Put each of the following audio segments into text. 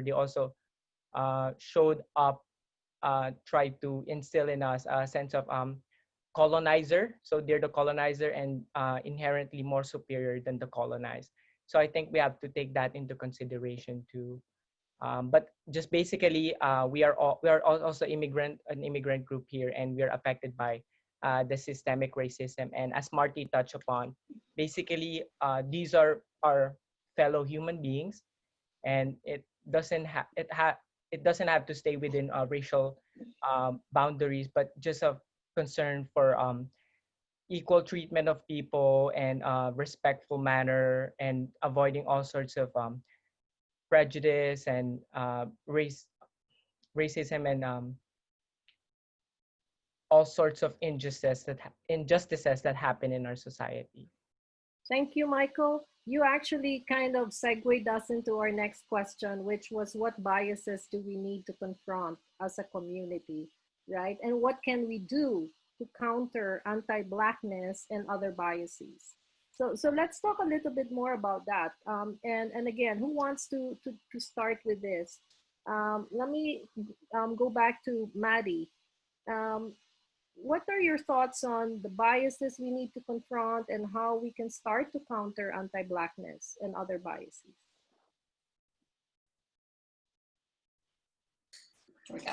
they also showed up, tried to instill in us a sense of colonizer. So they're the colonizer and inherently more superior than the colonized. So I think we have to take that into consideration too. But just basically, we are also an immigrant group here, and we are affected by the systemic racism. And as Marty touched upon, basically these are our fellow human beings, and it doesn't have to stay within racial boundaries, but just a concern for equal treatment of people and respectful manner, and avoiding all sorts of prejudice and racism and all sorts of injustices that happen in our society. Thank you, Michael. You actually kind of segued us into our next question, which was what biases do we need to confront as a community, right? And what can we do to counter anti-Blackness and other biases? So let's talk a little bit more about that. And again, who wants to start with this? Let me go back to Maddie. Um, what are your thoughts on the biases we need to confront and how we can start to counter anti-Blackness and other biases? Here we go.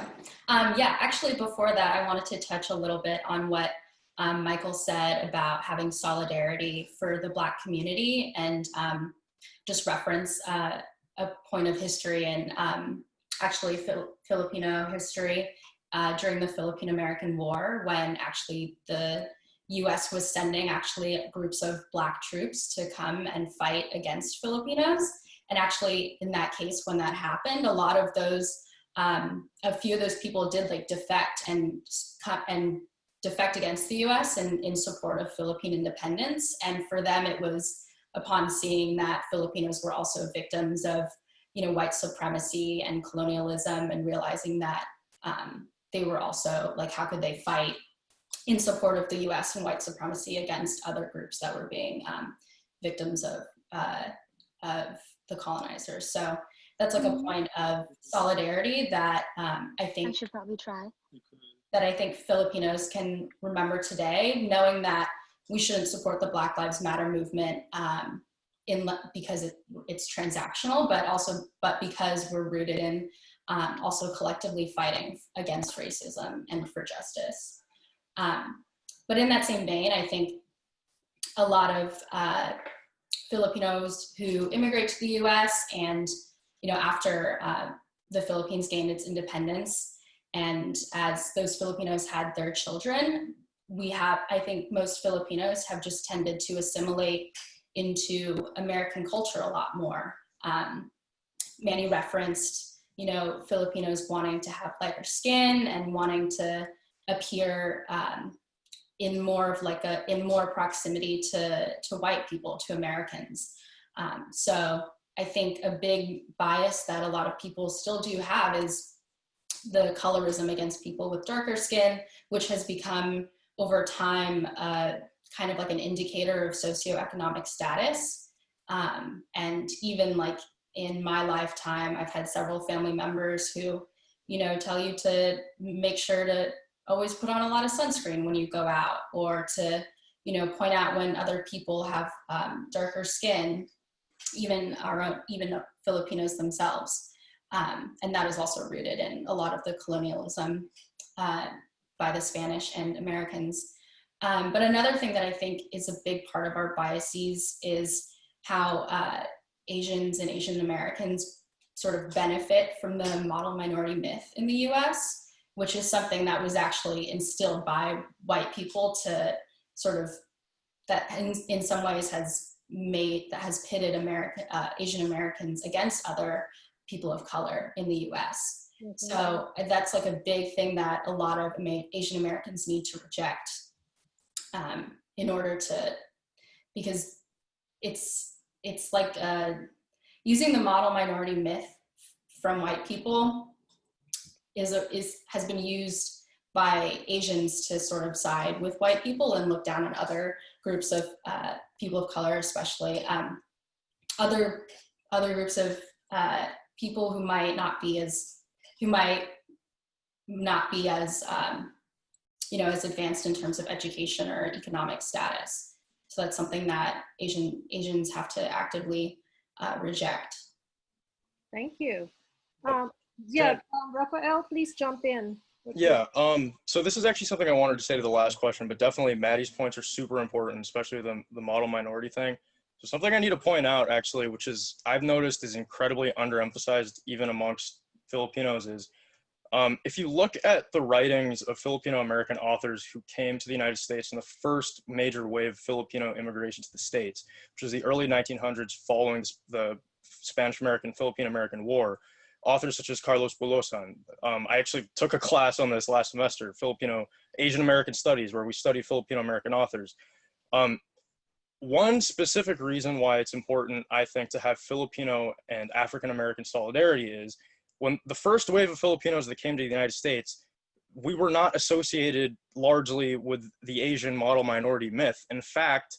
Yeah, actually before that, I wanted to touch a little bit on what Michael said about having solidarity for the Black community, and just reference a point of history and actually Filipino history. During the Filipino-American War, when actually the US was sending actually groups of Black troops to come and fight against Filipinos. And actually in that case, when that happened, a lot of those, a few of those people did like defect and defect against the US and in support of Philippine independence. And for them, it was upon seeing that Filipinos were also victims of, you know, white supremacy and colonialism, and realizing that they were also like, how could they fight in support of the US and white supremacy against other groups that were being victims of the colonizers. So that's like a point of solidarity that I think I should probably try. That I think Filipinos can remember today, knowing that we shouldn't support the Black Lives Matter movement because it's transactional, but because we're rooted in also collectively fighting against racism and for justice. But in that same vein, I think a lot of Filipinos who immigrate to the US and, you know, after the Philippines gained its independence, and as those Filipinos had their children, I think most Filipinos have just tended to assimilate into American culture a lot more. Manny referenced, you know, Filipinos wanting to have lighter skin and wanting to appear in more proximity to white people, to Americans. So I think a big bias that a lot of people still do have is the colorism against people with darker skin, which has become over time kind of like an indicator of socioeconomic status. And even like in my lifetime, I've had several family members who, you know, tell you to make sure to always put on a lot of sunscreen when you go out, or to, you know, point out when other people have darker skin, even Filipinos themselves. And that is also rooted in a lot of the colonialism by the Spanish and Americans. But another thing that I think is a big part of our biases is how Asians and Asian Americans sort of benefit from the model minority myth in the US, which is something that was actually instilled by white people to sort of, that in some ways has pitted Asian Americans against other people of color in the US. Mm-hmm. So that's like a big thing that a lot of Asian Americans need to reject in order to, because it's like using the model minority myth from white people has been used by Asians to sort of side with white people and look down on other groups of people of color, especially other groups of people who might not be as you know, as advanced in terms of education or economic status. So that's something that Asians have to actively reject. Thank you. Yeah, Rafael, please jump in. Yeah, so this is actually something I wanted to say to the last question, but definitely Maddie's points are super important, especially the model minority thing. So something I need to point out actually, which is I've noticed is incredibly underemphasized even amongst Filipinos, is if you look at the writings of Filipino-American authors who came to the United States in the first major wave of Filipino immigration to the States, which was the early 1900s following the Spanish-American, Philippine-American War, authors such as Carlos Bulosan. I actually took a class on this last semester, Filipino Asian American Studies, where we study Filipino-American authors. One specific reason why it's important, I think, to have Filipino and African-American solidarity is when the first wave of Filipinos that came to the United States, we were not associated largely with the Asian model minority myth. In fact,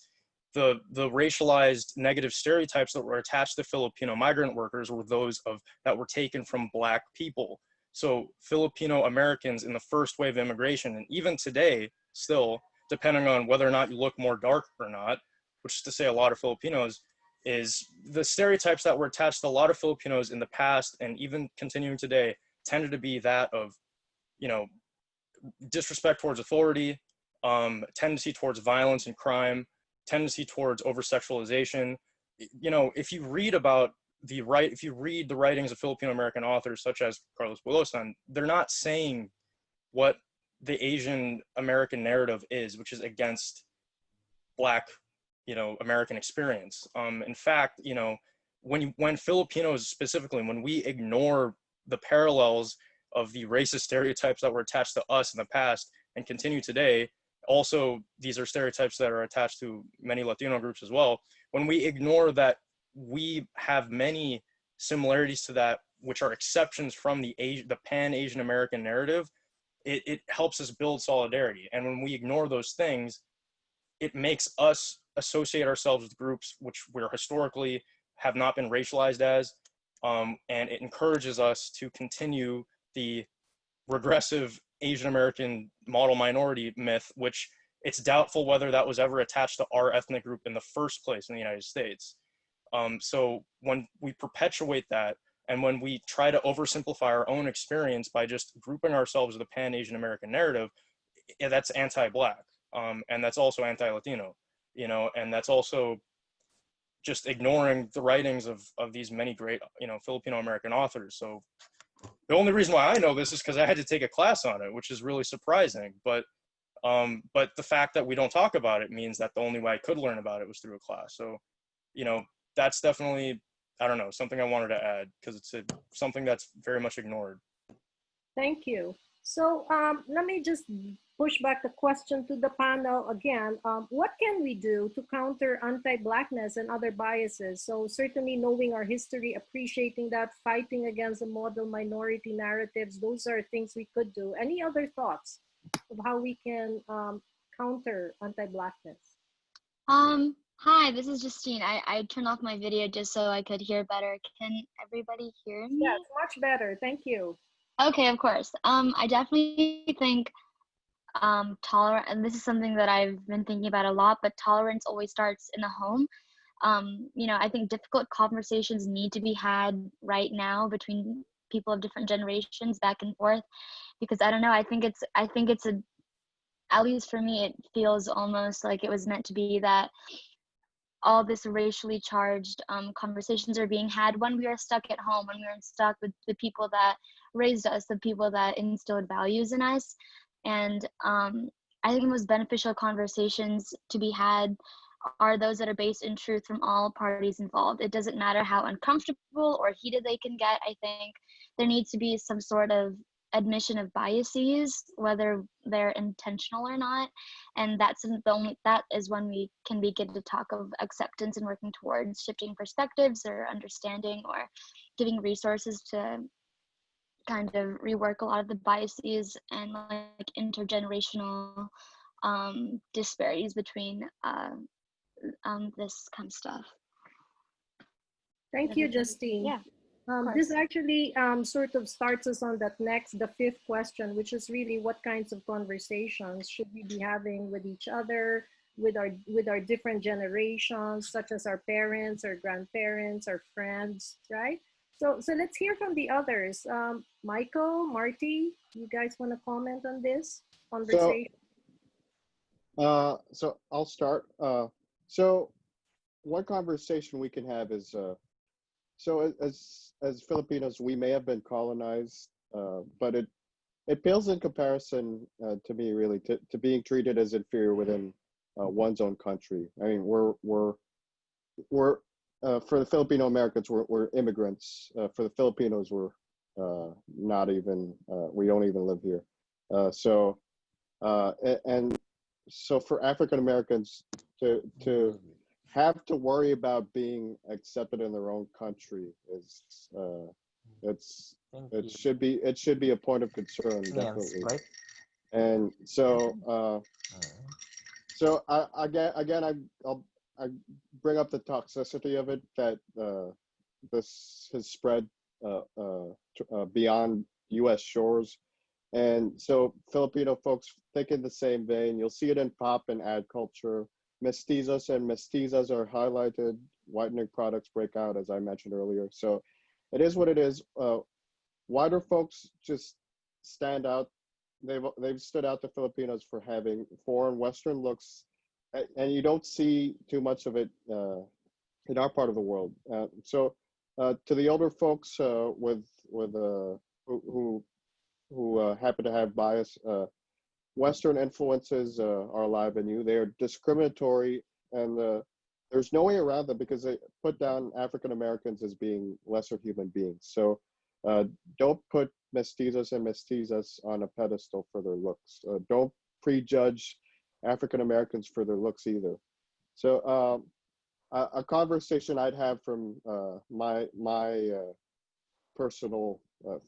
the racialized negative stereotypes that were attached to Filipino migrant workers were those that were taken from Black people. So Filipino Americans in the first wave of immigration, and even today, still, depending on whether or not you look more dark or not, which is to say a lot of Filipinos, is the stereotypes that were attached to a lot of Filipinos in the past and even continuing today tended to be that of, you know, disrespect towards authority, tendency towards violence and crime, tendency towards over-sexualization. You know, if you read the writings of Filipino-American authors such as Carlos Bulosan, they're not saying what the Asian American narrative is, which is against Black, you know, American experience. In fact, you know, when Filipinos specifically, when we ignore the parallels of the racist stereotypes that were attached to us in the past and continue today, also these are stereotypes that are attached to many Latino groups as well. When we ignore that we have many similarities to that, which are exceptions from the pan-Asian American narrative, it helps us build solidarity. And when we ignore those things, it makes us associate ourselves with groups which we're historically have not been racialized as, and it encourages us to continue the regressive Asian American model minority myth, which it's doubtful whether that was ever attached to our ethnic group in the first place in the United States. So when we perpetuate that, and when we try to oversimplify our own experience by just grouping ourselves with a pan-Asian American narrative, that's anti-Black, and that's also anti-Latino, you know, and that's also just ignoring the writings of these many great, you know, Filipino-American authors. So the only reason why I know this is because I had to take a class on it, which is really surprising. But the fact that we don't talk about it means that the only way I could learn about it was through a class. So, you know, that's definitely, I don't know, something I wanted to add because it's something that's very much ignored. Thank you. So let me just push back the question to the panel again. What can we do to counter anti-Blackness and other biases? So certainly knowing our history, appreciating that, fighting against the model minority narratives, those are things we could do. Any other thoughts of how we can counter anti-Blackness? Hi, this is Justine. I turned off my video just so I could hear better. Can everybody hear me? Yes, much better. Thank you. Okay, of course. I definitely think tolerance, and this is something that I've been thinking about a lot, but tolerance always starts in the home. You know, I think difficult conversations need to be had right now between people of different generations back and forth, because I don't know, I think it's at least for me, it feels almost like it was meant to be that all this racially charged conversations are being had when we are stuck at home, when we are stuck with the people that raised us, the people that instilled values in us. And I think the most beneficial conversations to be had are those that are based in truth from all parties involved. It doesn't matter how uncomfortable or heated they can get. I think there needs to be some sort of admission of biases, whether they're intentional or not, and that is when we can begin to talk of acceptance and working towards shifting perspectives or understanding or giving resources to kind of rework a lot of the biases and like intergenerational disparities between this kind of stuff. Thank you, Justine. Yeah. Of This course. actually sort of starts us on that next, the fifth question, which is really what kinds of conversations should we be having with each other, with our different generations, such as our parents, our grandparents, our friends, right? So let's hear from the others. Michael, Marty, you guys want to comment on this So, conversation? so I'll start. So one conversation we can have is, so as Filipinos, we may have been colonized, but it pales in comparison to me really to being treated as inferior within one's own country. I mean, we're for the Filipino-Americans, we're immigrants. For the Filipinos, we're not even we don't even live here. So and so for African Americans to have to worry about being accepted in their own country is it's Thank it you. should be it should be a point of concern, Yes, definitely. right? And Mm. so again I bring up the toxicity of it, that this has spread beyond U.S. shores. And so Filipino folks think in the same vein. You'll see it in pop and ad culture. Mestizos and mestizas are highlighted. Whitening products break out, as I mentioned earlier. So it is what it is. Whiter folks just stand out. They've stood out to Filipinos for having foreign Western looks, and you don't see too much of it in our part of the world. So to the older folks with who happen to have bias, Western influences are alive in you. They are discriminatory, and there's no way around them because they put down African Americans as being lesser human beings. So uh, don't put mestizos and mestizas on a pedestal for their looks. Don't prejudge African Americans for their looks either. So a conversation I'd have from my personal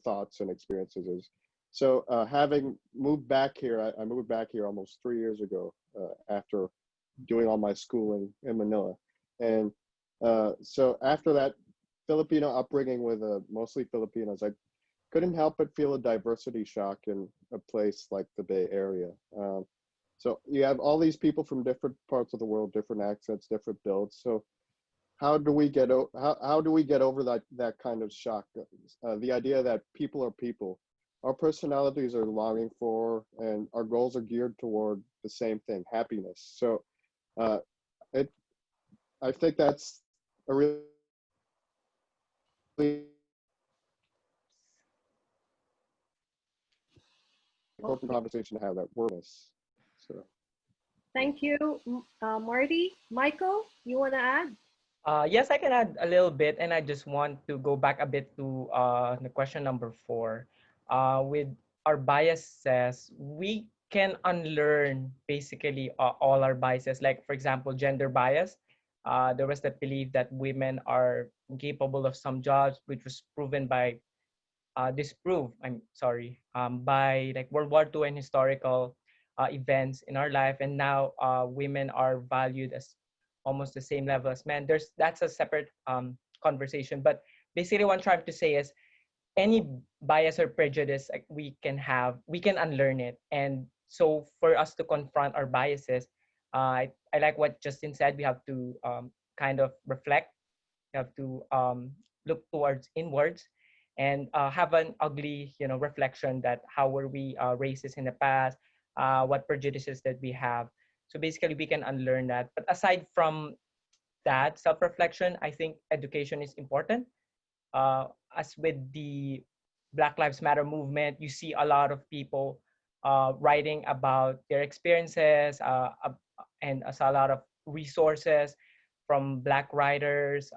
thoughts and experiences is, so having moved back here, I moved back here almost 3 years ago after doing all my schooling in Manila. And so after that Filipino upbringing with mostly Filipinos, I couldn't help but feel a diversity shock in a place like the Bay Area. So you have all these people from different parts of the world, different accents, different builds. So how do we get over that kind of shock? The idea that people are people, our personalities are longing for, and our goals are geared toward the same thing, happiness. So uh, it I think that's a really important Okay, conversation to have, that worthless. So thank you, Marty. Michael, you want to add? Yes, I can add a little bit, and I just want to go back a bit to the question number 4. With our biases, we can unlearn basically all our biases. Like, for example, gender bias. There was that belief that women are incapable of some jobs, which was proven by disproved. I'm sorry, by like World War II and historical events in our life, and now women are valued as almost the same level as men. That's a separate conversation, but basically what I'm trying to say is any bias or prejudice like we can unlearn it. And so for us to confront our biases, I like what Justin said. We have to kind of reflect. We have to look towards inwards and have an ugly reflection that how were we racist in the past, what prejudices that we have. So basically we can unlearn that. But aside from that self-reflection, I think education is important. As with the Black Lives Matter movement, you see a lot of people writing about their experiences, and as a lot of resources from Black writers.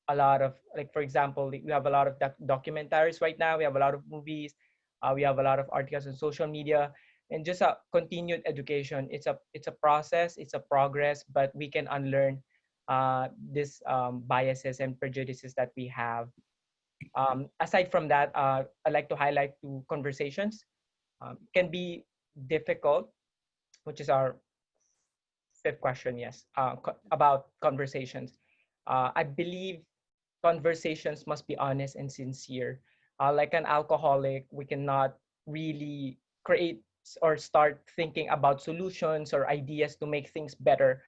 A lot of, like, for example, we have a lot of documentaries right now. We have a lot of movies. We have a lot of articles on social media, and just a continued education. It's a process. It's a progress, but we can unlearn these biases and prejudices that we have. Aside from that, I like to highlight two conversations. Can be difficult, which is our fifth question. Yes, about conversations. I believe conversations must be honest and sincere. Like an alcoholic, we cannot really create or start thinking about solutions or ideas to make things better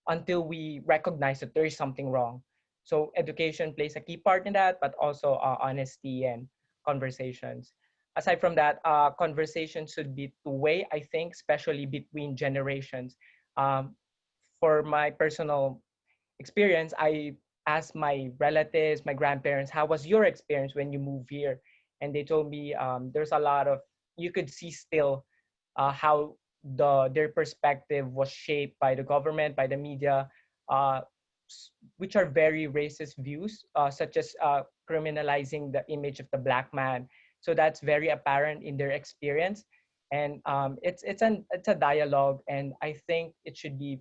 until we recognize that there is something wrong. So education plays a key part in that, but also honesty and conversations. Aside from that, conversation should be two-way, I think, especially between generations. Um, for my personal experience, I asked my relatives, my grandparents, how was your experience when you moved here? And they told me there's a lot of, you could see still how their perspective was shaped by the government, by the media, uh, which are very racist views, such as criminalizing the image of the black man. So that's very apparent in their experience, and it's a dialogue, and I think it should be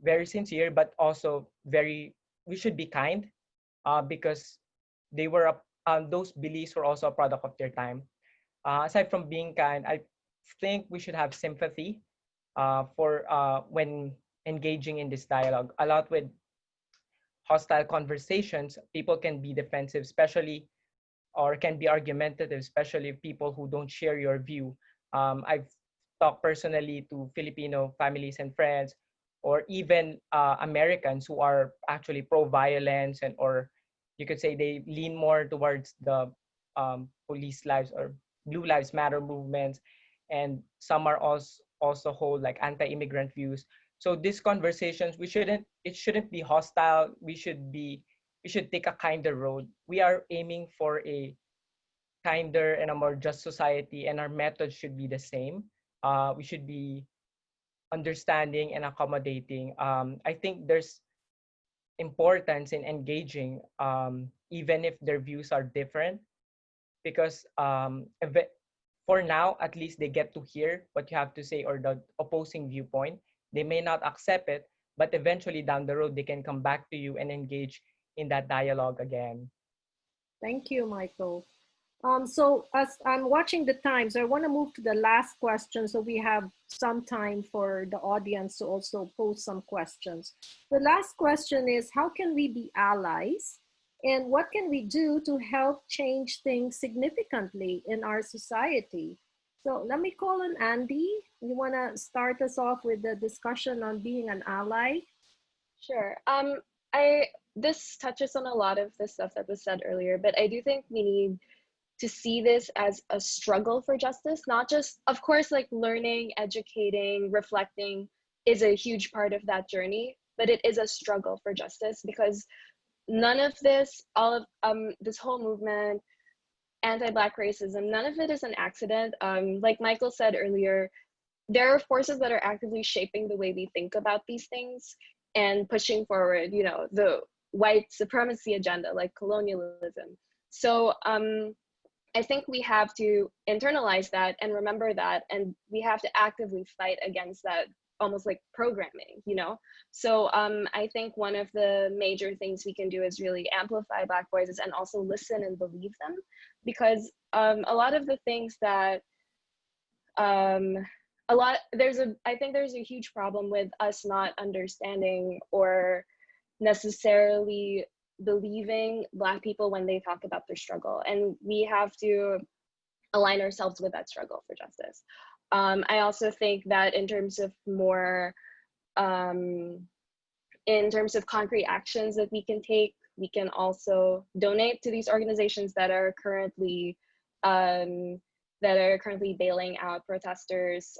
very sincere, but also very, we should be kind, because they were those beliefs were also a product of their time. Aside from being kind, I think we should have sympathy for when engaging in this dialogue. A lot with hostile conversations, people can be defensive, especially, or can be argumentative, especially people who don't share your view. I've talked personally to Filipino families and friends, or even Americans who are actually pro-violence, and or you could say they lean more towards the police lives or Blue Lives Matter movements, and some are also hold like anti-immigrant views. So these conversations, it shouldn't be hostile. We should take a kinder road. We are aiming for a kinder and a more just society, and our methods should be the same. We should be understanding and accommodating. I think there's importance in engaging, even if their views are different, because for now, at least they get to hear what you have to say or the opposing viewpoint. They may not accept it, but eventually down the road, they can come back to you and engage in that dialogue again. Thank you, Michael. So as I'm watching the time, so I want to move to the last question so we have some time for the audience to also pose some questions. The last question is, how can we be allies? And what can we do to help change things significantly in our society? So let me call on Andy. You want to start us off with the discussion on being an ally? Sure. I this touches on a lot of the stuff that was said earlier, but I do think we need to see this as a struggle for justice, not just, of course, like learning, educating, reflecting is a huge part of that journey, but it is a struggle for justice, because none of this, all of this whole movement, anti-Black racism, none of it is an accident. Like Michael said earlier, there are forces that are actively shaping the way we think about these things and pushing forward, you know, the white supremacy agenda, like colonialism. So I think we have to internalize that and remember that, and we have to actively fight against that, almost like programming, you know? So I think one of the major things we can do is really amplify Black voices and also listen and believe them, because a lot of the things that, I think there's a huge problem with us not understanding or necessarily believing Black people when they talk about their struggle, and we have to align ourselves with that struggle for justice. I also think that in terms of more, in terms of concrete actions that we can take, we can also donate to these organizations that are currently bailing out protesters.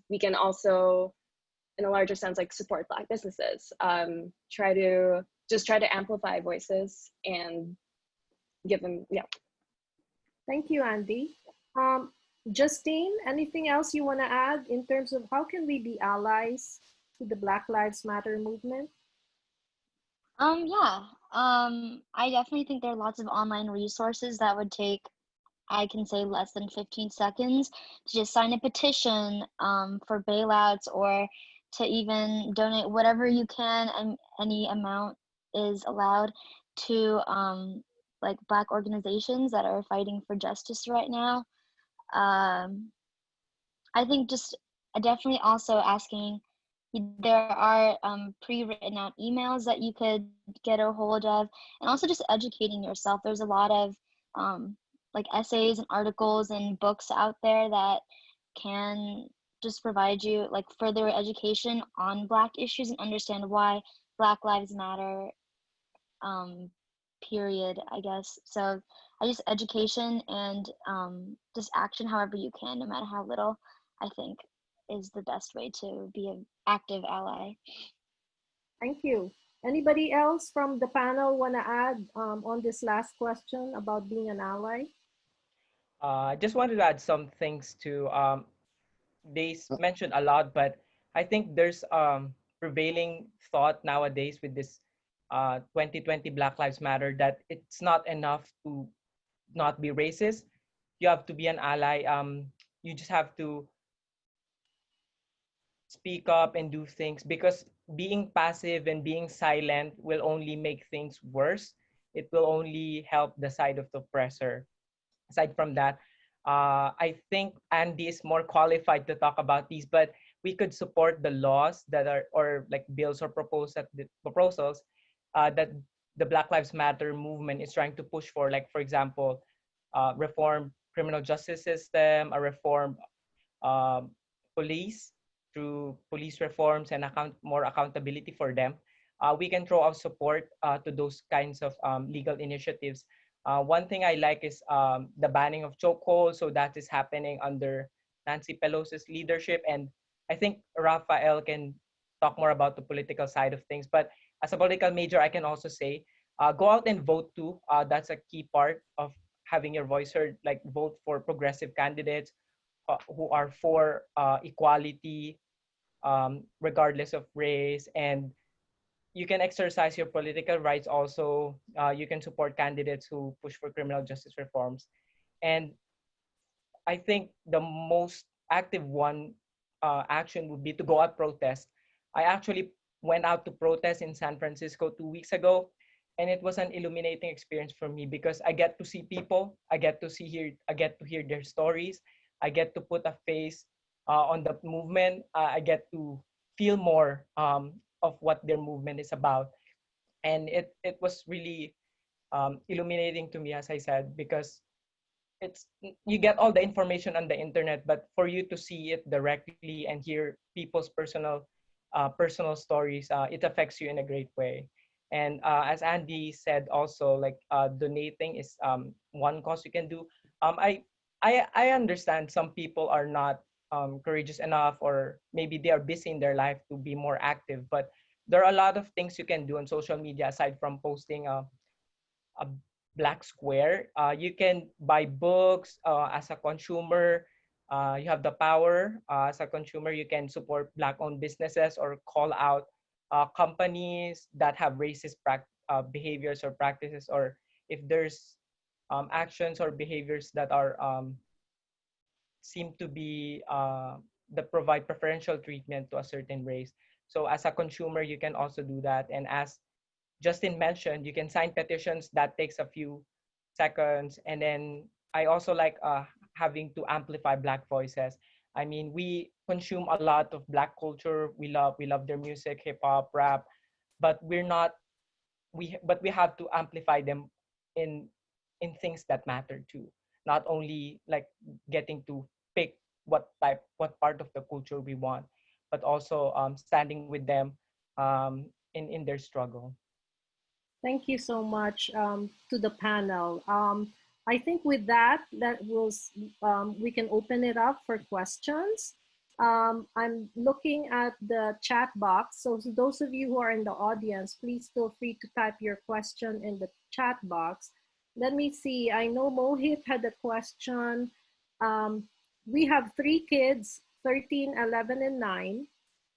We can also, in a larger sense, like support Black businesses, try to amplify voices and give them, yeah. Thank you, Andy. Justine, anything else you want to add in terms of how can we be allies to the Black Lives Matter movement? Yeah. I definitely think there are lots of online resources that would take, I can say, less than 15 seconds to just sign a petition for bailouts, or to even donate whatever you can, and any amount is allowed, to like Black organizations that are fighting for justice right now. I think just definitely also asking There are pre-written out emails that you could get a hold of, and also just educating yourself. There's a lot of like essays and articles and books out there that can just provide you like further education on Black issues and understand why Black Lives Matter, period, I guess. So I just education and just action however you can, no matter how little, I think is the best way to be an active ally. Thank you. Anybody else from the panel want to add on this last question about being an ally? I just wanted to add some things to they mentioned a lot, but I think there's prevailing thought nowadays with this 2020 Black Lives Matter that it's not enough to not be racist. You have to be an ally. You just have to speak up and do things, because being passive and being silent will only make things worse. It will only help the side of the oppressor. Aside from that, I think Andy is more qualified to talk about these, but we could support the laws that are, or like bills or proposals that the Black Lives Matter movement is trying to push for. Like, for example, reform criminal justice system, a reform um, police through police reforms and more accountability for them. We can throw our support to those kinds of legal initiatives. One thing I like is the banning of chokeholds. So that is happening under Nancy Pelosi's leadership. And I think Rafael can talk more about the political side of things. But as a political major, I can also say, go out and vote too. That's a key part of having your voice heard. Like, vote for progressive candidates who are for equality, regardless of race. And you can exercise your political rights also. You can support candidates who push for criminal justice reforms. And I think the most active one action would be to go out protest. I actually went out to protest in San Francisco 2 weeks ago, and it was an illuminating experience for me because I get to see people, I get to hear their stories, I get to put a face on the movement, I get to feel more of what their movement is about, and it was really illuminating to me, as I said, because it's you get all the information on the internet, but for you to see it directly and hear people's personal stories, it affects you in a great way. And as Andy said also, like, donating is one cause you can do. I understand some people are not courageous enough, or maybe they are busy in their life to be more active, but there are a lot of things you can do on social media aside from posting a black square. You can buy books as a consumer. You have the power as a consumer. You can support Black-owned businesses or call out companies that have racist behaviors or practices, or if there's actions or behaviors that are seem to be that provide preferential treatment to a certain race. So as a consumer, you can also do that. And as Justin mentioned, you can sign petitions. That takes a few seconds. And then I also like having to amplify Black voices. I mean, we consume a lot of Black culture. We love their music, hip hop, rap, but we're not but we have to amplify them in things that matter too. Not only like getting to pick what part of the culture we want, but also standing with them in their struggle. Thank you so much to the panel. I think with that, we can open it up for questions. I'm looking at the chat box. So those of you who are in the audience, please feel free to type your question in the chat box. Let me see. I know Mohit had a question. We have 3 kids, 13, 11, and 9.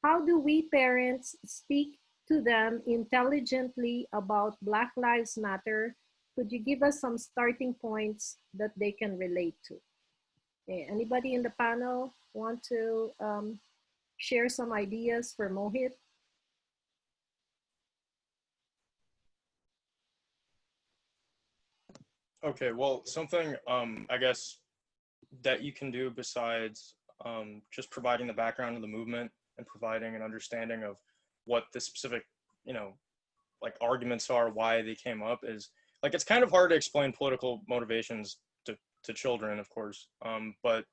How do we parents speak to them intelligently about Black Lives Matter? Could you give us some starting points that they can relate to? Okay, anybody in the panel want to share some ideas for Mohit? Okay, well, something I guess that you can do besides just providing the background of the movement and providing an understanding of what the specific, like arguments are, why they came up, is like, it's kind of hard to explain political motivations to children, of course. But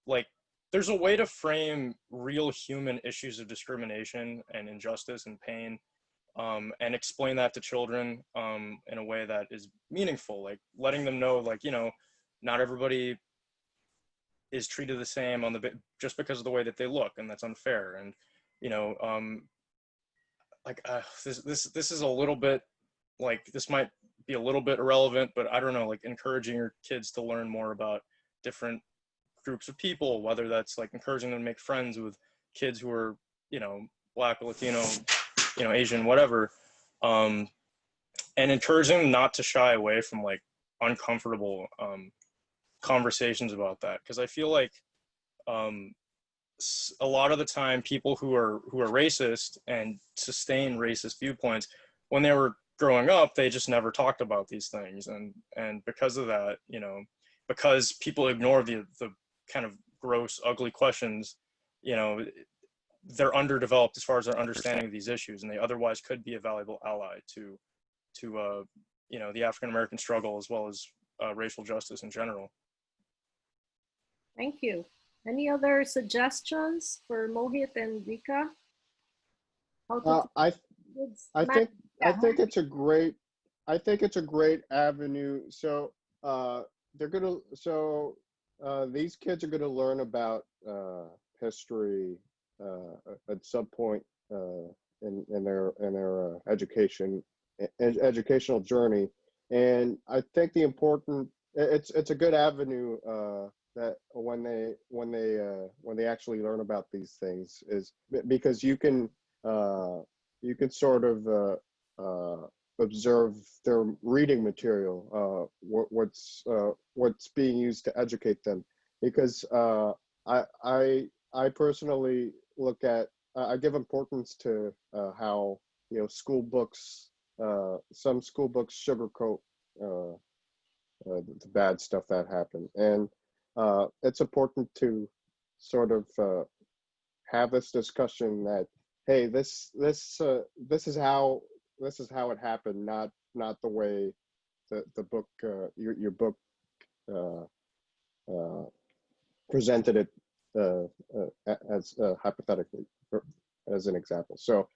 like, there's a way to frame real human issues of discrimination and injustice and pain, and explain that to children in a way that is meaningful, like letting them know, like, not everybody is treated the same just because of the way that they look, and that's unfair. And this is a little bit, like, this might be a little bit irrelevant, but I don't know, like encouraging your kids to learn more about different groups of people, whether that's like encouraging them to make friends with kids who are, Black, Latino, Asian, whatever, and encouraging them not to shy away from like uncomfortable conversations about that, because I feel like a lot of the time people who are racist and sustain racist viewpoints, when they were growing up, they just never talked about these things, and because of that, because people ignore the kind of gross, ugly questions, they're underdeveloped as far as their understanding of these issues, and they otherwise could be a valuable ally to the African American struggle, as well as racial justice in general. Thank you. Any other suggestions for Mohit and Vika? I think it's a great avenue. So these kids are gonna learn about history at some point in their educational journey, and I think it's a good avenue that when they actually learn about these things, is because you can sort of observe their reading material, what's being used to educate them, because I personally look at, I give importance to how school books, some school books sugarcoat the bad stuff that happened, and it's important to sort of have this discussion that, hey, this is how it happened, not the way the book, your book presented it as hypothetically, as an example. So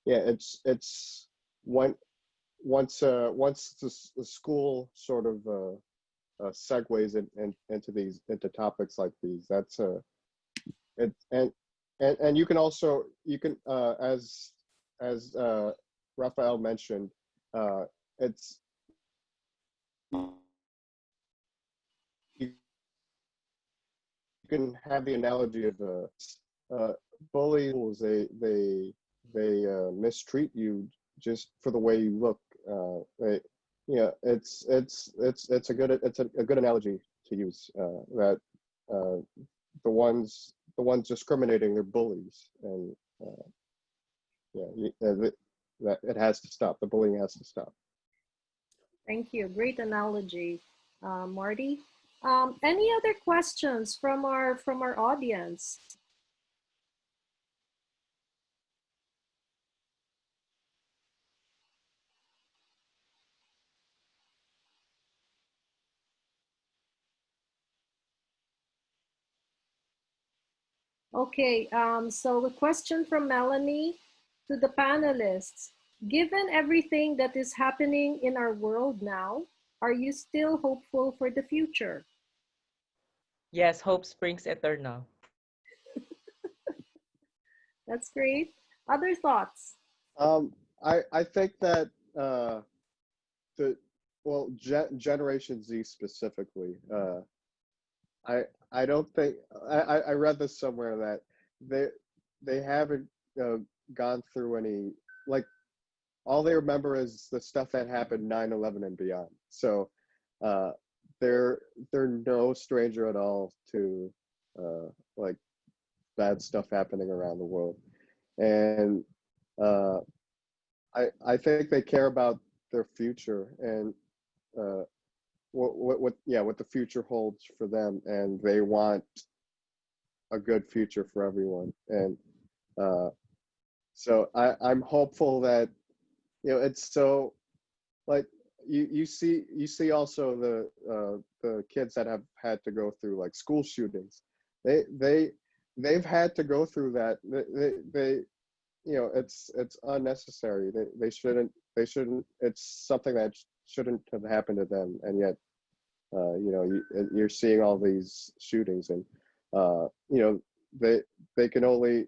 it's once the school sort of segues into topics like these, that's and you can as Raphael mentioned, it's you can have the analogy of bullies. They mistreat you just for the way you look. It's a good analogy to use, that the ones discriminating, they're bullies, and that it has to stop. The bullying has to stop. Thank you. Great analogy, Marty. Any other questions from our audience? Okay, so the question from Melanie to the panelists: given everything that is happening in our world now, are you still hopeful for the future? Yes, hope springs eternal. That's great. Other thoughts? I think that Generation Z specifically, I don't think, I read this somewhere that they haven't gone through any, like, all they remember is the stuff that happened 9/11 and beyond. So they're no stranger at all to like bad stuff happening around the world, and I think they care about their future and what the future holds for them, and they want a good future for everyone. And so I'm hopeful that, you know, it's so like you see also the kids that have had to go through like school shootings. They've had to go through that. They you know, it's unnecessary. They shouldn't, it's something that shouldn't have happened to them, and yet you know, you're seeing all these shootings, and you know, they can only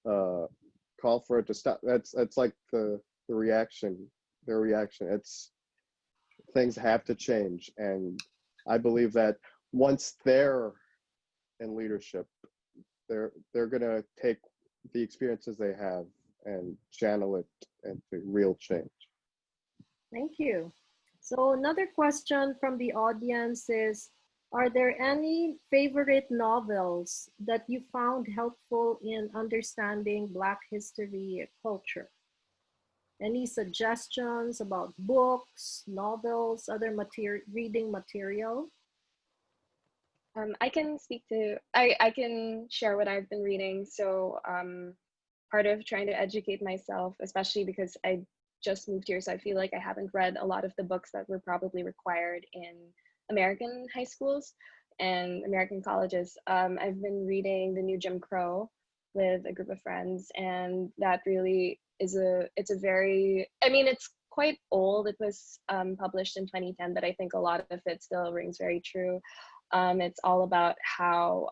call for it to stop. That's like the reaction, their reaction. It's, things have to change, and I believe that once they're in leadership, they're gonna take the experiences they have and channel it into real change. Thank you. So another question from the audience is, are there any favorite novels that you found helpful in understanding Black history culture? Any suggestions about books, novels, other reading material? I can speak to, I can share what I've been reading. So part of trying to educate myself, especially because I just moved here, so I feel like I haven't read a lot of the books that were probably required in American high schools and American colleges. I've been reading The New Jim Crow with a group of friends, and that really is it's a very, I mean, it's quite old. It was published in 2010, but I think a lot of it still rings very true. It's all about how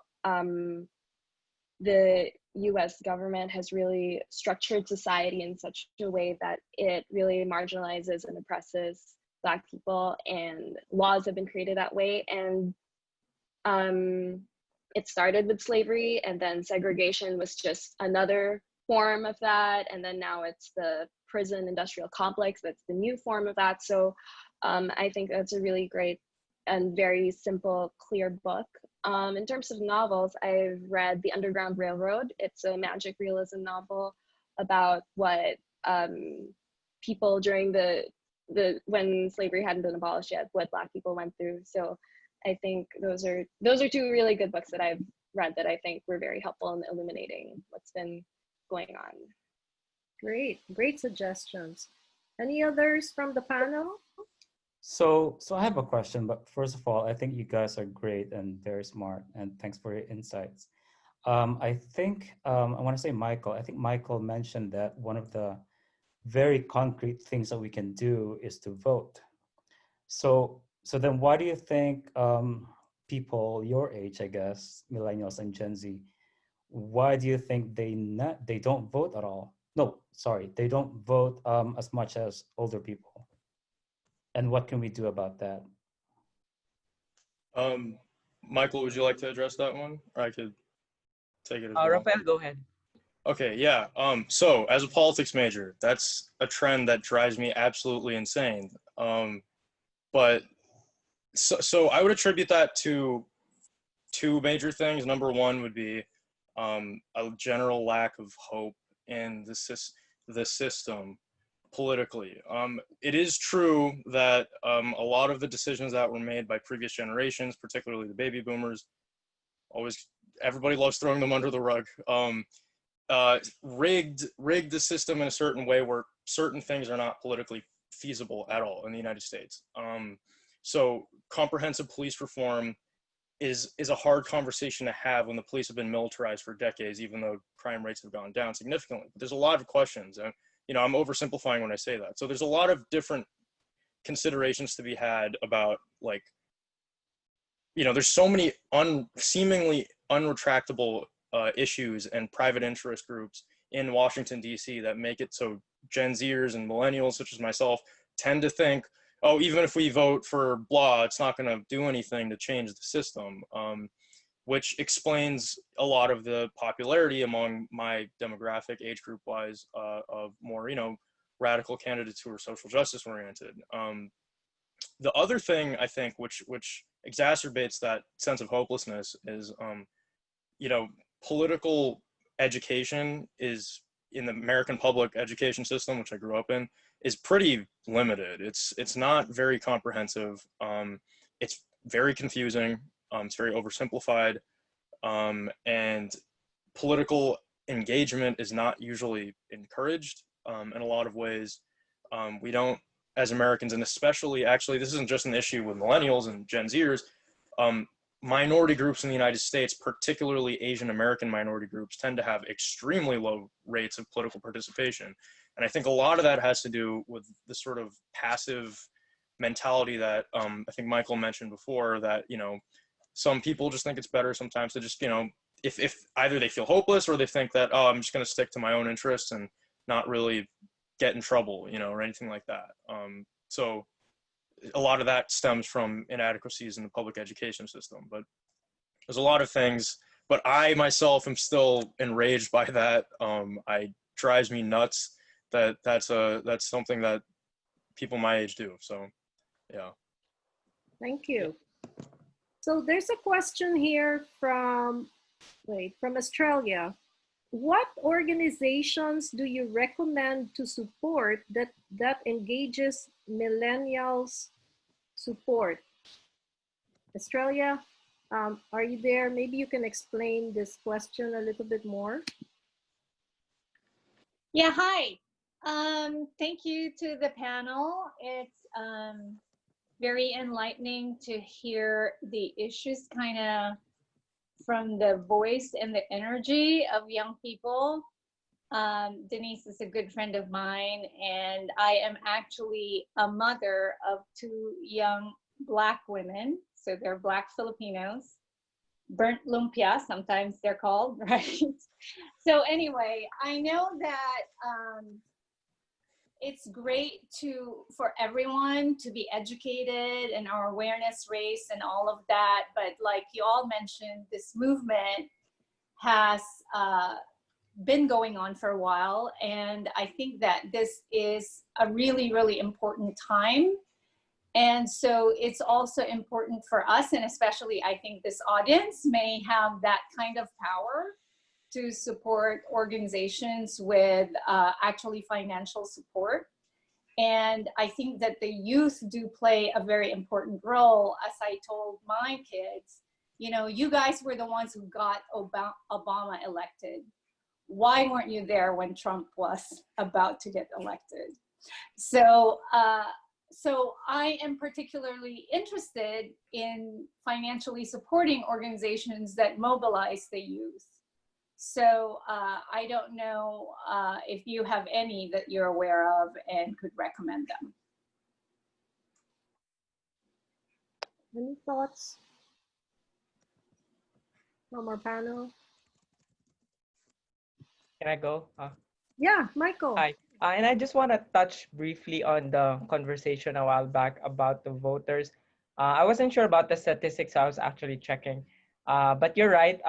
the US government has really structured society in such a way that it really marginalizes and oppresses Black people, and laws have been created that way. And it started with slavery, and then segregation was just another form of that. And then now it's the prison industrial complex that's the new form of that. So I think that's a really great and very simple, clear book. In terms of novels, I've read The Underground Railroad. It's a magic realism novel about what people during the when slavery hadn't been abolished yet, what Black people went through. So I think those are two really good books that I've read that I think were very helpful in illuminating what's been going on. Great suggestions. Any others from the panel? So I have a question, but first of all, I think you guys are great and very smart, and thanks for your insights. I think I want to say Michael. I think Michael mentioned that one of the very concrete things that we can do is to vote. So then, why do you think people your age, I guess, millennials and Gen Z, why do you think they don't vote at all? No, sorry, they don't vote as much as older people. And what can we do about that? Michael, would you like to address that one? Or I could take it as well. Rafael, go ahead. Okay, yeah. So as a politics major, that's a trend that drives me absolutely insane. But so I would attribute that to two major things. Number one would be a general lack of hope in the system politically. It is true that a lot of the decisions that were made by previous generations, particularly the baby boomers, everybody loves throwing them under the rug, rigged the system in a certain way where certain things are not politically feasible at all in the United States. So comprehensive police reform is a hard conversation to have when the police have been militarized for decades, even though crime rates have gone down significantly. But there's a lot of questions, and I'm oversimplifying when I say that. So there's a lot of different considerations to be had about, like, there's so many seemingly unretractable issues and private interest groups in Washington, D.C. that make it so Gen Zers and millennials, such as myself, tend to think, oh, even if we vote for blah, it's not going to do anything to change the system, which explains a lot of the popularity among my demographic, age group wise, of more, radical candidates who are social justice oriented. The other thing I think, which exacerbates that sense of hopelessness, is, political education is, in the American public education system, which I grew up in, is pretty limited. It's not very comprehensive. It's very confusing. It's very oversimplified. and political engagement is not usually encouraged in a lot of ways. We don't, as Americans, and especially, actually, this isn't just an issue with millennials and Gen Zers, minority groups in the United States, particularly Asian American minority groups, tend to have extremely low rates of political participation. And I think a lot of that has to do with the sort of passive mentality that I think Michael mentioned before, that, you know, some people just think it's better sometimes to just, you know, if either they feel hopeless or they think that, oh, I'm just going to stick to my own interests and not really get in trouble, you know, or anything like that. So a lot of that stems from inadequacies in the public education system, but there's a lot of things, but I myself am still enraged by that. I drives me nuts that that's something that people my age do. So yeah. Thank you. So there's a question here from Australia. What organizations do you recommend to support that engages millennials support? Australia, are you there? Maybe you can explain this question a little bit more. Yeah, hi. Thank you to the panel. It's very enlightening to hear the issues kind of from the voice and the energy of young people. Denise is a good friend of mine, and I am actually a mother of two young Black women. So they're Black Filipinos, burnt lumpia, sometimes they're called, right? So anyway, I know that it's great for everyone to be educated and our awareness race and all of that. But like you all mentioned, this movement has been going on for a while. And I think that this is a really, really important time. And so it's also important for us, and especially I think this audience may have that kind of power to support organizations with actually financial support. And I think that the youth do play a very important role. As I told my kids, you know, you guys were the ones who got Obama elected. Why weren't you there when Trump was about to get elected? So, so I am particularly interested in financially supporting organizations that mobilize the youth. So I don't know if you have any that you're aware of and could recommend them. Any thoughts from our panel? Can I go? Yeah, Michael. Hi. And I just want to touch briefly on the conversation a while back about the voters. I wasn't sure about the statistics. I was actually checking. But you're right.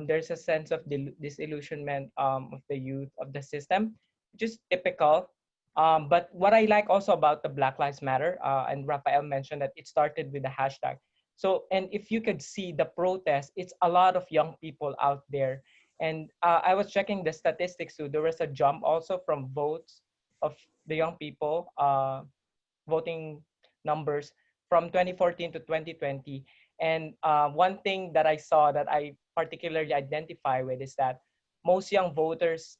There's a sense of disillusionment of the youth of the system, which is typical. But what I like also about the Black Lives Matter, and Rafael mentioned that it started with the hashtag. So, and if you could see the protest, it's a lot of young people out there. And I was checking the statistics too. There was a jump also from votes of the young people, voting numbers from 2014 to 2020. And one thing that I saw that I particularly identify with is that most young voters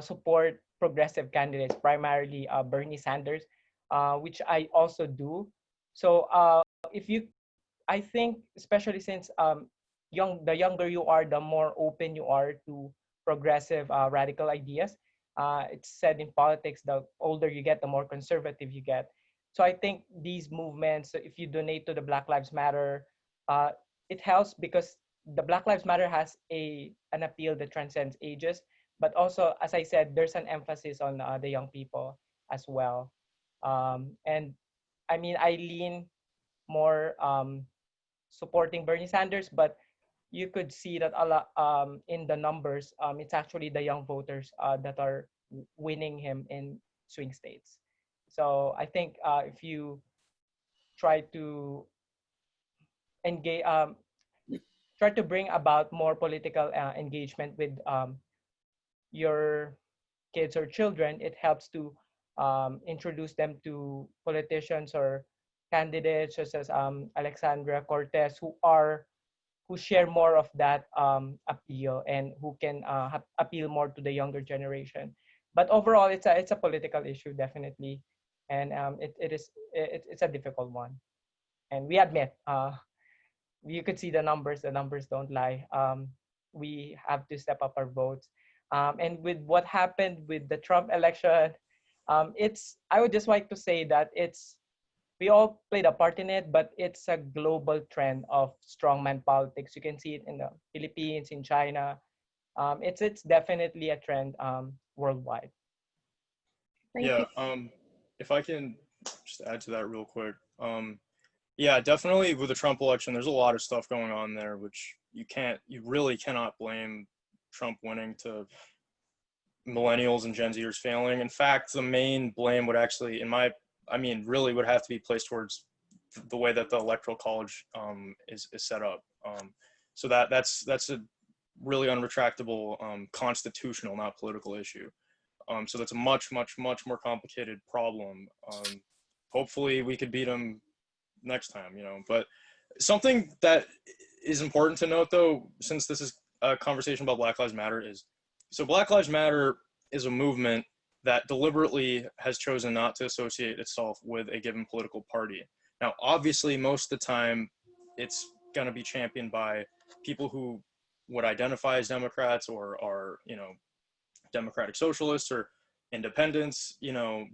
support progressive candidates, primarily Bernie Sanders, which I also do. So if you, I think, especially since the younger you are, the more open you are to progressive radical ideas. It's said in politics, the older you get, the more conservative you get. So I think these movements, if you donate to the Black Lives Matter, it helps because the Black Lives Matter has an appeal that transcends ages. But also, as I said, there's an emphasis on the young people as well. And I mean, I lean more supporting Bernie Sanders, but you could see that a lot in the numbers, it's actually the young voters that are winning him in swing states. So I think if you try to engage, try to bring about more political engagement with your kids or children, it helps to introduce them to politicians or candidates such as Alexandria Cortez, who are who share more of that appeal and who can appeal more to the younger generation. But overall, it's a political issue, definitely, and it's a difficult one. And we admit, you could see the numbers. The numbers don't lie. We have to step up our votes. And with what happened with the Trump election, I would just like to say that we all played a part in it, but it's a global trend of strongman politics. You can see it in the Philippines, in China. It's definitely a trend worldwide. Thank Yeah, you. if I can just add to that real quick. Yeah, definitely with the Trump election, there's a lot of stuff going on there, which you really cannot blame Trump winning to millennials and Gen Zers failing. In fact, the main blame would actually, really would have to be placed towards the way that the electoral college is set up. So that's a really unretractable constitutional, not political issue. So that's a much, much, much more complicated problem. Hopefully we could beat them next time, but something that is important to note though, since this is a conversation about Black Lives Matter, so Black Lives Matter is a movement that deliberately has chosen not to associate itself with a given political party. Now, obviously, most of the time, it's going to be championed by people who would identify as Democrats or are, Democratic Socialists or Independents,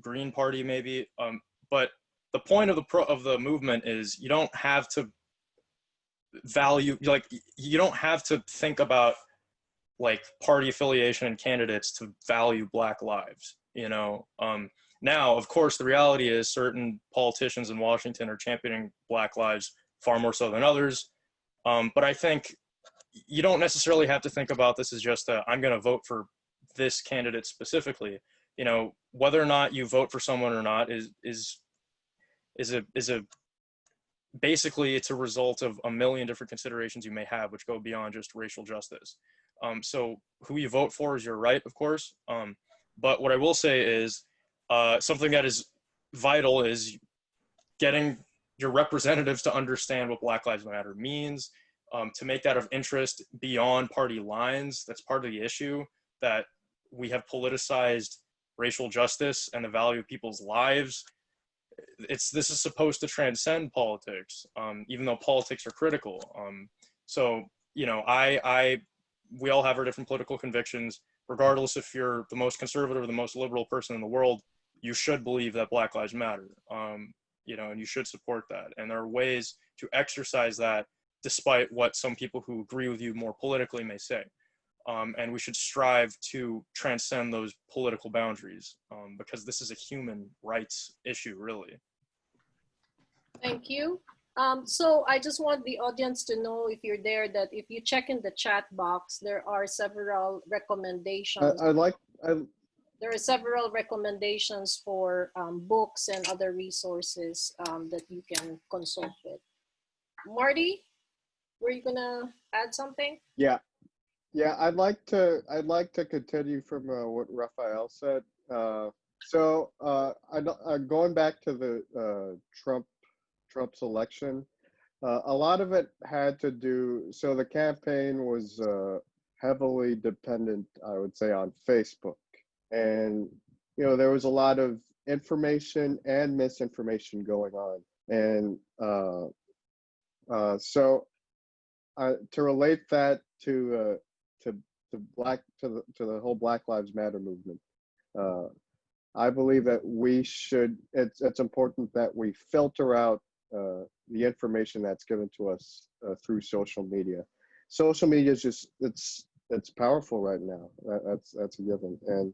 Green Party maybe. But the point of the movement is you don't have to you don't have to think about party affiliation and candidates to value Black lives. Now, of course, the reality is certain politicians in Washington are championing Black lives far more so than others. But I think you don't necessarily have to think about this as just I'm going to vote for this candidate specifically. Whether or not you vote for someone or not is basically it's a result of a million different considerations you may have, which go beyond just racial justice. So who you vote for is your right, of course. But what I will say is something that is vital is getting your representatives to understand what Black Lives Matter means, to make that of interest beyond party lines. That's part of the issue, that we have politicized racial justice and the value of people's lives. This is supposed to transcend politics, even though politics are critical. So, we all have our different political convictions. Regardless if you're the most conservative or the most liberal person in the world, you should believe that Black Lives Matter, and you should support that. And there are ways to exercise that despite what some people who agree with you more politically may say. And we should strive to transcend those political boundaries, because this is a human rights issue, really. Thank you. So I just want the audience to know, if you're there, that if you check in the chat box, there are several recommendations. There are several recommendations for books and other resources that you can consult with. Marty, were you gonna add something? Yeah, I'd like to continue from what Raphael said. Going back to the Trump's election, a lot of it had to do. So the campaign was heavily dependent, I would say, on Facebook, and there was a lot of information and misinformation going on, and so to relate that to the whole Black Lives Matter movement, I believe that it's important that we filter out the information that's given to us through social media. Social media is just it's powerful right now. That's a given, and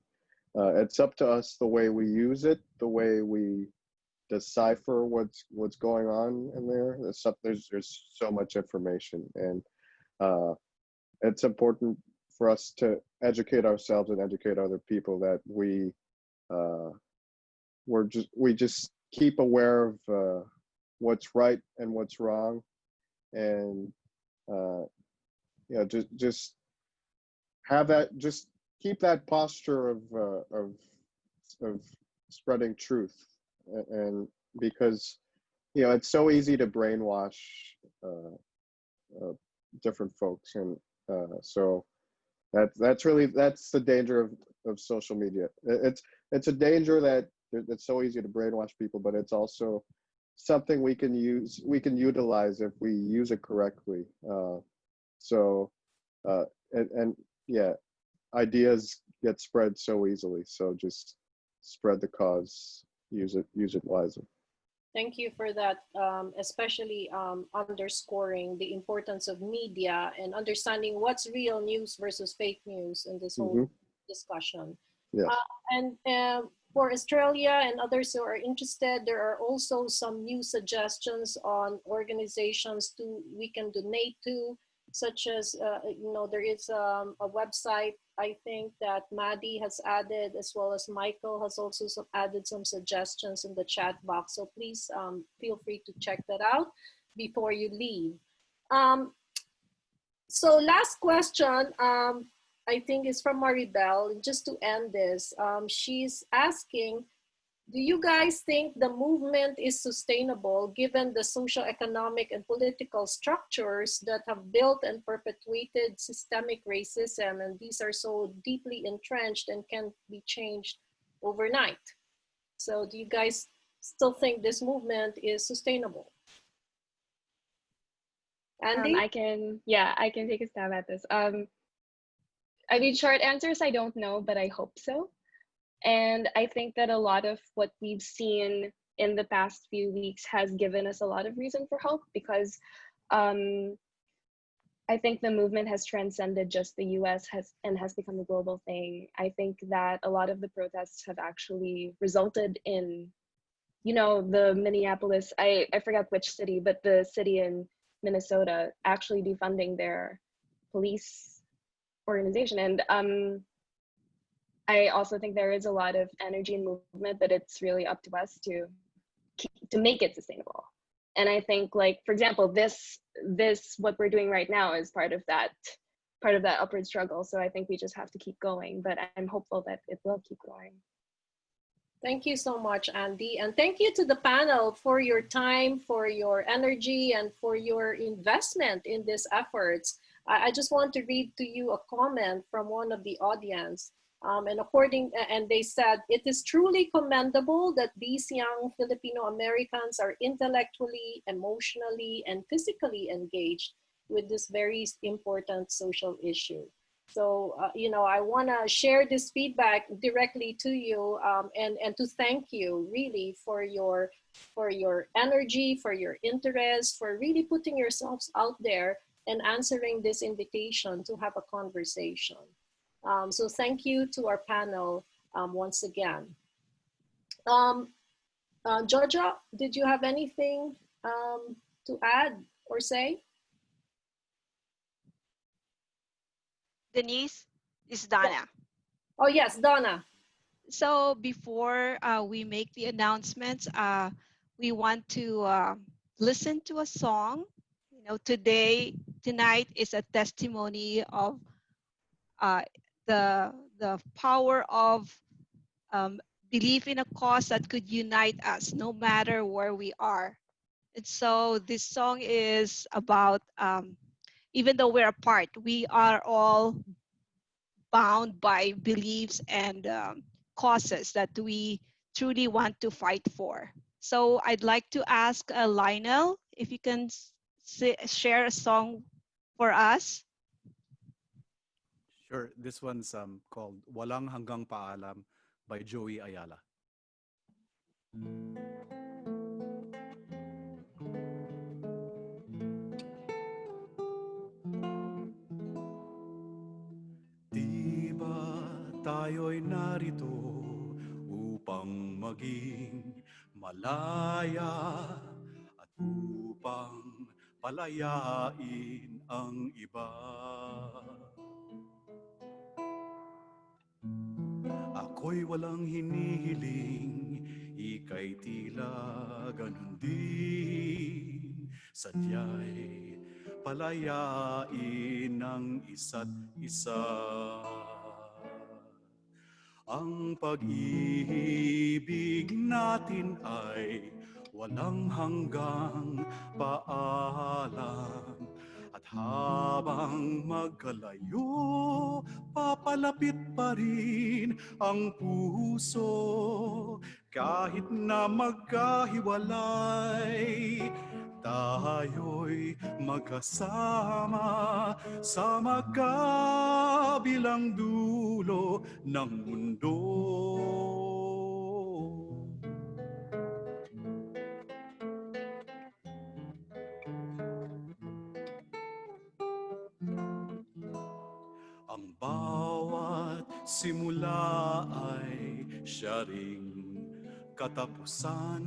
it's up to us the way we use it, the way we decipher what's going on in there. There's so much information, and it's important for us to educate ourselves and educate other people, that we just keep aware of what's right and what's wrong, and just have that, just keep that posture of spreading truth, and because it's so easy to brainwash different folks, and so that's the danger of social media. It's a danger that it's so easy to brainwash people, but it's also something we can utilize if we use it correctly. So and yeah, ideas get spread so easily. So just spread the cause, use it wisely. Thank you for that, especially underscoring the importance of media and understanding what's real news versus fake news in this whole discussion. Yes. And for Australia and others who are interested, there are also some new suggestions on organizations we can donate to, such as there is a website I think that Maddie has added, as well as Michael has also added some suggestions in the chat box. So please feel free to check that out before you leave. So last question, I think is from Maribel. Just to end this, she's asking, do you guys think the movement is sustainable given the social, economic, and political structures that have built and perpetuated systemic racism, and these are so deeply entrenched and can't be changed overnight? So do you guys still think this movement is sustainable? Andy? I can take a stab at this. I mean, short answers, I don't know, but I hope so. And I think that a lot of what we've seen in the past few weeks has given us a lot of reason for hope, because I think the movement has transcended just the US and has become a global thing. I think that a lot of the protests have actually resulted in, the Minneapolis, I forgot which city, but the city in Minnesota actually defunding their police organization. And I also think there is a lot of energy and movement, but it's really up to us to make it sustainable. And I think, like, for example, this what we're doing right now is part of that upward struggle. So I think we just have to keep going, but I'm hopeful that it will keep going. Thank you so much, Andy. And thank you to the panel for your time, for your energy, and for your investment in these efforts. I just want to read to you a comment from one of the audience. And they said, it is truly commendable that these young Filipino-Americans are intellectually, emotionally, and physically engaged with this very important social issue. So, I want to share this feedback directly to you and to thank you really for your energy, for your interest, for really putting yourselves out there and answering this invitation to have a conversation. So thank you to our panel once again. Georgia, did you have anything to add or say? Denise, this is Donna. Oh yes, Donna. So before we make the announcements, we want to listen to a song. Tonight is a testimony of the power of belief in a cause that could unite us no matter where we are. And so this song is about, even though we're apart, we are all bound by beliefs and causes that we truly want to fight for. So I'd like to ask Lionel if you can share a song for us. Sure. This one's called Walang Hanggang Paalam by Joey Ayala. Di ba tayo'y narito upang maging malaya at upang palayain ang iba? Ako'y walang hinihiling, ika'y tila ganun din. Sadya'y palayain ng isa't isa. Ang pag-ibig natin ay walang hanggang paalam at habang magkalayo, papalapit pa rin ang puso. Kahit na magkahiwalay, tayo'y magkasama sa magkabilang dulo ng mundo. Ang bawat simula ay siya ring katapusan.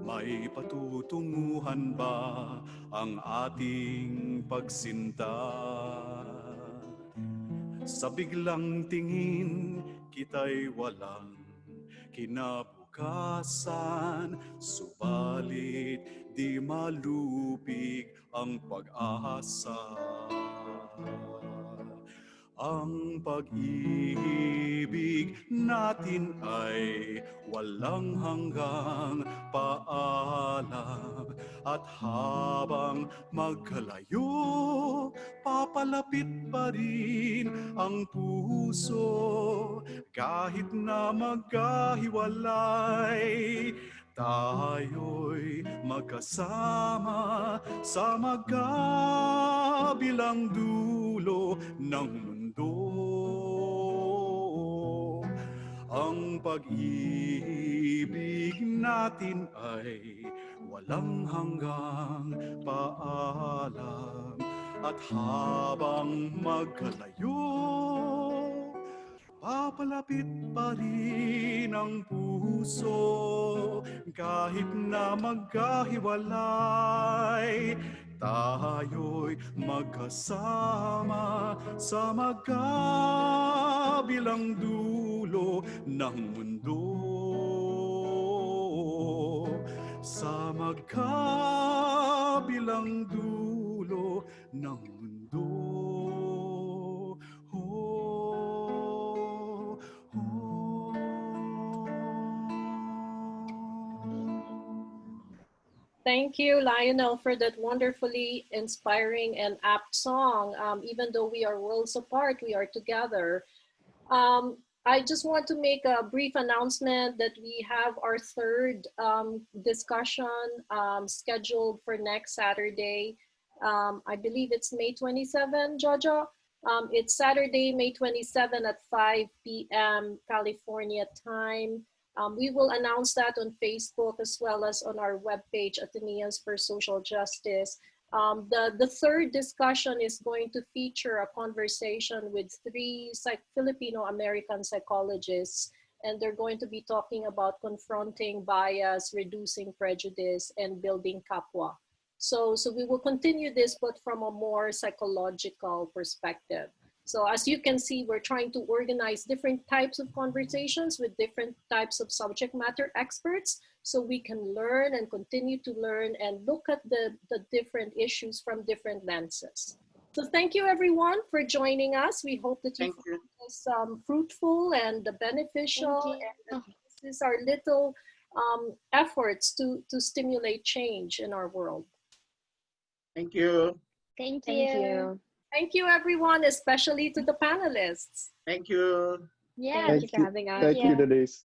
May patutunguhan ba ang ating pagsinta? Sa biglang tingin, kita'y walang kinabukasan, subalit di malupig ang pag-asa. Ang pag-ibig natin ay walang hanggang paalam, at habang magkalayo, papalapit pa rin ang puso. Kahit na magkahiwalay, tayo'y magkasama sa magkabilang dulo ng mundo. Ang pag-ibig natin ay walang hanggang paalam, at habang magkalayo, papalapit pa rin ang puso. Kahit na magkahiwalay, tayo'y magkasama sa magkabilang dulo ng mundo. Sa magkabilang dulo ng mundo. Thank you, Lionel, for that wonderfully inspiring and apt song. Even though we are worlds apart, we are together. I just want to make a brief announcement that we have our third discussion scheduled for next Saturday. I believe it's May 27, Jojo. It's Saturday, May 27 at 5 p.m. California time. We will announce that on Facebook as well as on our webpage, Ateneans for Social Justice. The third discussion is going to feature a conversation with three Filipino-American psychologists, and they're going to be talking about confronting bias, reducing prejudice, and building kapwa. So we will continue this, but from a more psychological perspective. So as you can see, we're trying to organize different types of conversations with different types of subject matter experts, so we can learn and continue to learn and look at the different issues from different lenses. So thank you everyone for joining us. We hope that you found this fruitful and beneficial, and this is our little efforts to stimulate change in our world. Thank you. Thank you. Thank you. Thank you, everyone, especially to the panelists. Thank you. Yeah. Thank you for having us. Thank you, Denise.